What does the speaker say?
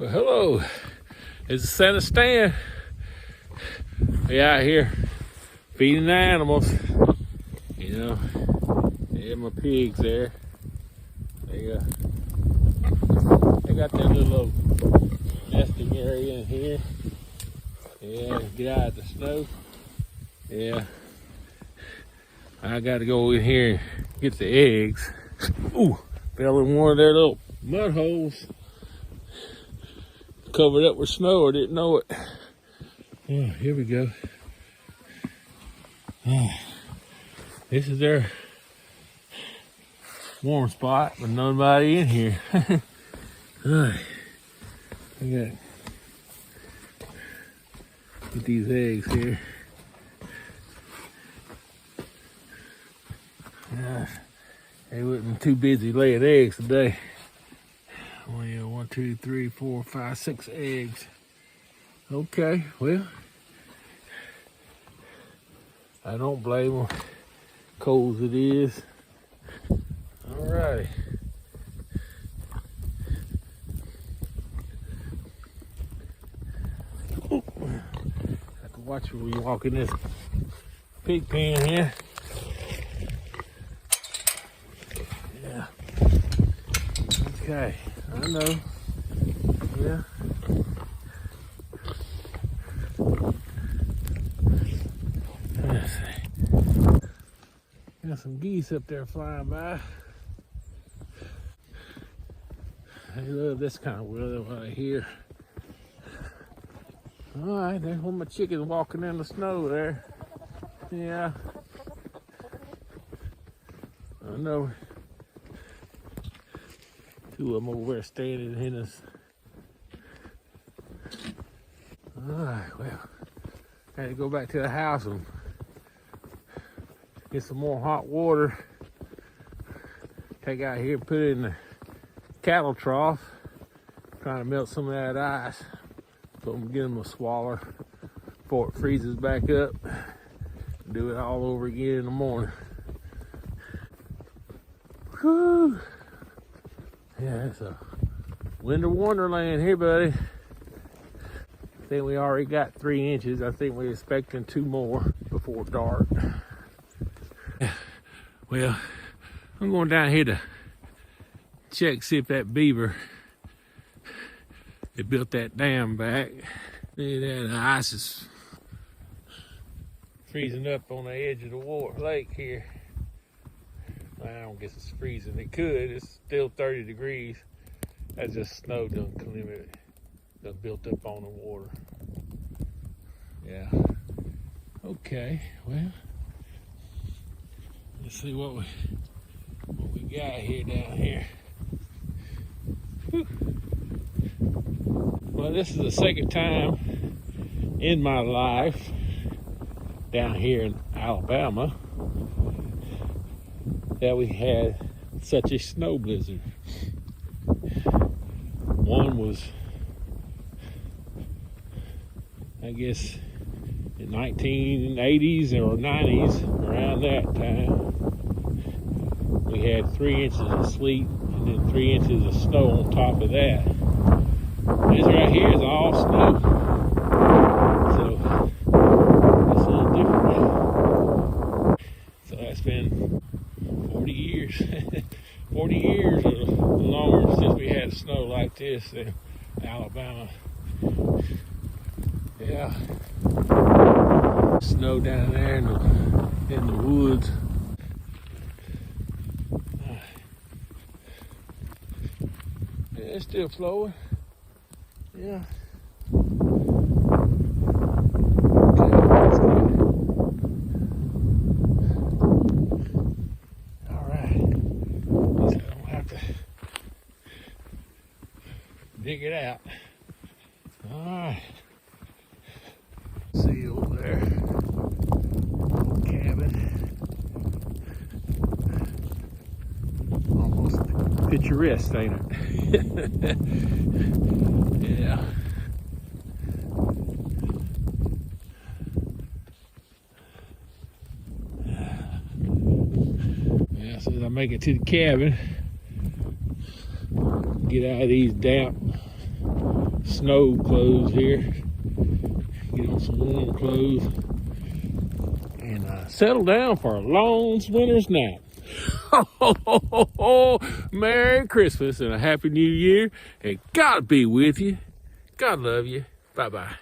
Well, hello, it's Santa Stan. We out here feeding the animals. You know, yeah, my pigs there. They got that little nesting area in here. Yeah, get out of the snow. Yeah, I got to go in here and get the eggs. Ooh, fell in one of their little mud holes. Covered up with snow, I didn't know it. Oh, here we go. This is their warm spot with nobody in here. Alright, I got get these eggs here. They wasn't too busy laying eggs today. Only 1, 2, 3, 4, 5, 6 eggs. Okay, well, I don't blame them. Cold as it is. Alrighty. Have to watch when we walk in this pig pen here. Yeah. Okay. I know. Yeah. Let's see. Got some geese up there flying by. I love this kind of weather right here. Alright, there's one of my chickens walking in the snow there. Yeah. I know. Two of them over there standing in us. Alright, well, I had to go back to the house and get some more hot water. Take out here and put it in the cattle trough. Trying to melt some of that ice. So I'm gonna get them a swaller before it freezes back up. Do it all over again in the morning. Whew. Yeah, it's a winter wonderland here, buddy. I think we already got 3 inches. I think we're expecting 2 more before dark. Well, I'm going down here to check, see if that beaver, they built that dam back. See that the ice is freezing up on the edge of the lake here. I don't guess it's freezing. It could. It's still 30 degrees. That's just snow done built up on the water. Yeah. Okay. Well, let's see what we got here down here. Whew. Well, this is the second time in my life down here in Alabama that we had such a snow blizzard. One was, I guess, in 1980s or 90s, around that time. We had 3 inches of sleet and then 3 inches of snow on top of that. This right here is all snow. So it's a little different. So that's been 40 years. 40 years or longer since we had snow like this in Alabama. Yeah. Snow down there in the woods. Yeah, it's still flowing. Yeah. Okay, that's good. All right. So I don't have to dig it out. All right. See you over there. Little cabin. Almost picturesque, ain't it? Yeah. Yeah, so as I make it to the cabin, get out of these damp snow clothes here. Get on some warm clothes and settle down for a long winter's nap. Merry Christmas and a Happy New Year, and God be with you. God love you. Bye-bye.